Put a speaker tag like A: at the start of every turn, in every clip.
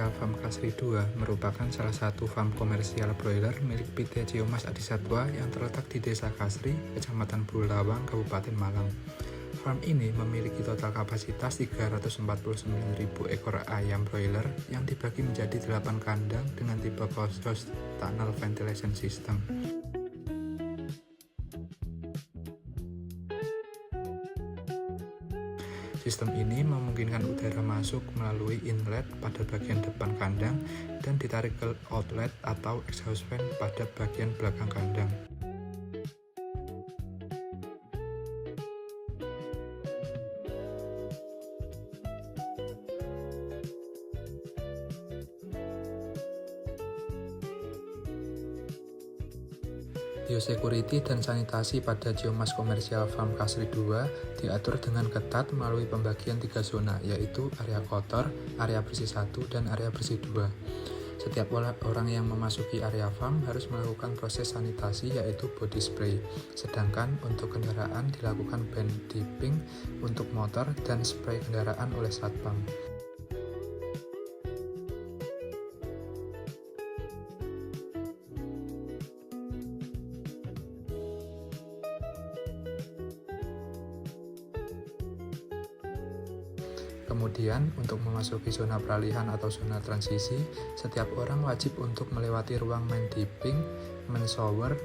A: Komersial Farm Kasri 2 merupakan salah satu farm komersial broiler milik PT Ciomas Adisatwa yang terletak di Desa Kasri, Kecamatan Bulawang, Kabupaten Malang. Farm ini memiliki total kapasitas 349.000 ekor ayam broiler yang dibagi menjadi 8 kandang dengan tipe closed tunnel ventilation system. Sistem ini memungkinkan udara masuk melalui inlet pada bagian depan kandang dan ditarik ke outlet atau exhaust fan pada bagian belakang kandang. Biosecurity dan sanitasi pada Ciomas Komersial Farm Kasri 2 diatur dengan ketat melalui pembagian 3 zona, yaitu area kotor, area bersih 1, dan area bersih 2. Setiap orang yang memasuki area farm harus melakukan proses sanitasi yaitu body spray, sedangkan untuk kendaraan dilakukan band dipping untuk motor dan spray kendaraan oleh satpam. Kemudian, untuk memasuki zona peralihan atau zona transisi, setiap orang wajib untuk melewati ruang main dipping, men-shower,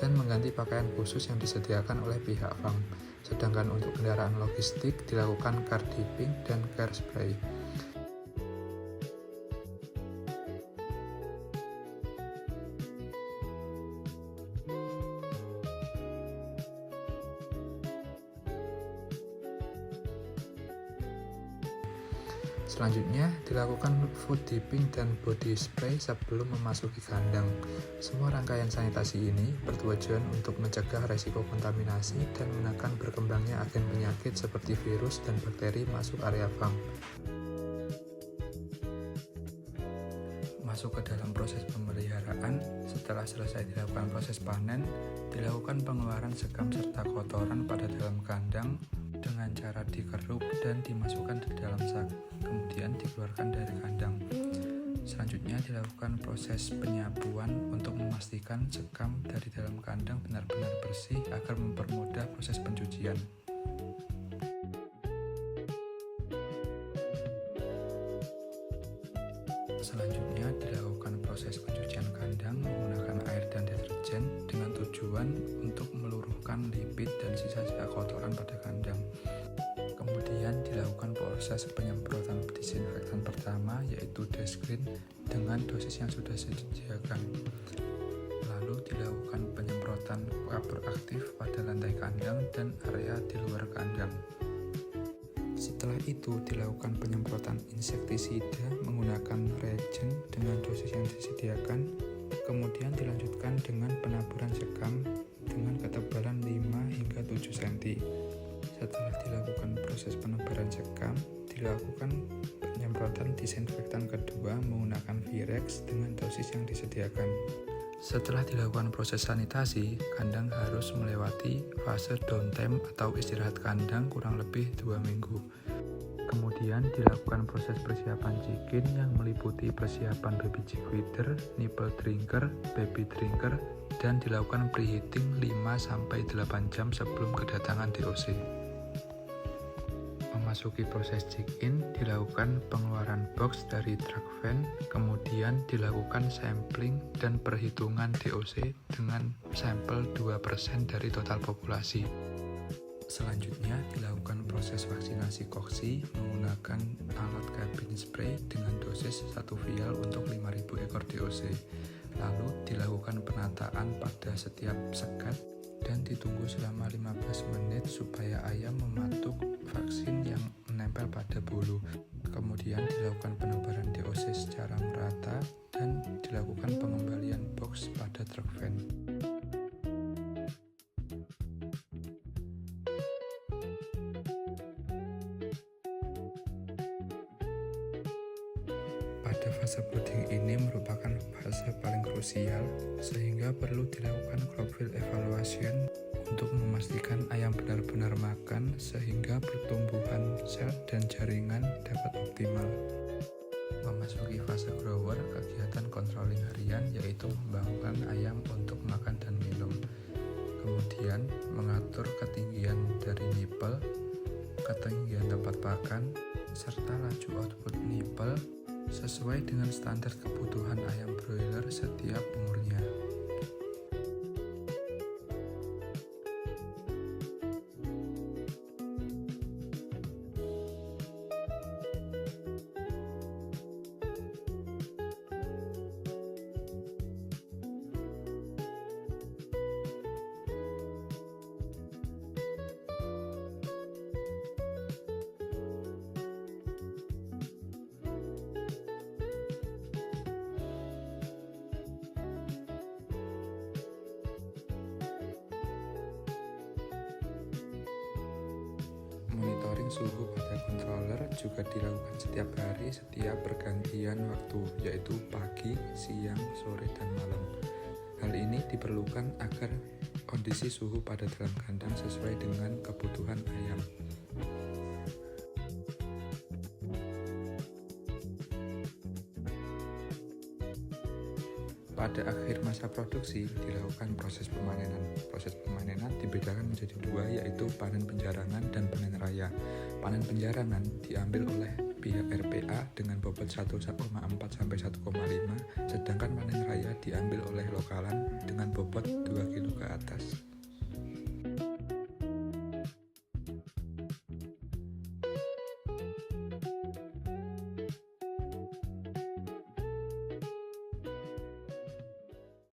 A: dan mengganti pakaian khusus yang disediakan oleh pihak farm. Sedangkan untuk kendaraan logistik dilakukan car dipping dan car spray. Selanjutnya, dilakukan food dipping dan body spray sebelum memasuki kandang. Semua rangkaian sanitasi ini bertujuan untuk mencegah resiko kontaminasi dan menekan berkembangnya agen penyakit seperti virus dan bakteri masuk area farm. Masuk ke dalam proses pemeliharaan, setelah selesai dilakukan proses panen, dilakukan pengeluaran sekam serta kotoran pada dalam kandang dengan cara dikeruk dan dimasukkan ke dalam sak, kemudian dikeluarkan dari kandang. Selanjutnya dilakukan proses penyapuan untuk memastikan sekam dari dalam kandang benar-benar bersih agar mempermudah proses pencucian. Selanjutnya dilakukan proses pencucian kandang menggunakan air dan deterjen dengan tujuan untuk meluruhkan lipid dan sisa-sisa kotoran pada kandang. Kemudian dilakukan proses penyemprotan disinfektan pertama yaitu deskrin dengan dosis yang sudah disediakan. Lalu dilakukan penyemprotan kapur aktif pada lantai kandang dan area di luar kandang. Setelah itu dilakukan penyemprotan insektisida menggunakan reagen dengan dosis yang disediakan, kemudian dilanjutkan dengan penaburan sekam dengan ketebalan 5 hingga 7 cm. Setelah dilakukan proses penebaran sekam, dilakukan penyemprotan disinfektan kedua menggunakan Virex dengan dosis yang disediakan. Setelah dilakukan proses sanitasi, kandang harus melewati fase downtime atau istirahat kandang kurang lebih 2 minggu. Kemudian dilakukan proses persiapan chicken yang meliputi persiapan baby chick feeder, nipple drinker, baby drinker, dan dilakukan preheating 5-8 jam sebelum kedatangan DOC. Memasuki proses check-in, dilakukan pengeluaran box dari truck van, kemudian dilakukan sampling dan perhitungan DOC dengan sampel 2% dari total populasi. Selanjutnya dilakukan proses vaksinasi koksi menggunakan alat cabin spray dengan dosis 1 vial untuk 5.000 ekor DOC. Lalu dilakukan penataan pada setiap sekat dan ditunggu selama 15 menit supaya ayam mematuk vaksin yang menempel pada bulu. Kemudian dilakukan penebaran DOC secara merata dan dilakukan pengembalian box pada truk van. Pada fase brooding ini merupakan fase paling krusial sehingga perlu dilakukan crop field evaluation untuk memastikan ayam benar-benar makan sehingga pertumbuhan sel dan jaringan dapat optimal. Memasuki fase grower, kegiatan controlling harian yaitu membangunkan ayam untuk makan dan minum. Kemudian mengatur ketinggian dari nipple, ketinggian tempat pakan, serta laju output nipple sesuai dengan standar kebutuhan ayam broiler setiap umurnya. Monitoring suhu pada controller juga dilakukan setiap hari setiap pergantian waktu, yaitu pagi, siang, sore, dan malam. Hal ini diperlukan agar kondisi suhu pada dalam kandang sesuai dengan kebutuhan ayam. Pada akhir masa produksi dilakukan proses pemanenan. Proses pemanenan dibedakan menjadi dua, yaitu panen penjarangan dan panen raya. Panen penjarangan diambil oleh pihak RPA dengan bobot 1,4 sampai 1,5, sedangkan panen raya diambil oleh lokalan dengan bobot 2 kg ke atas.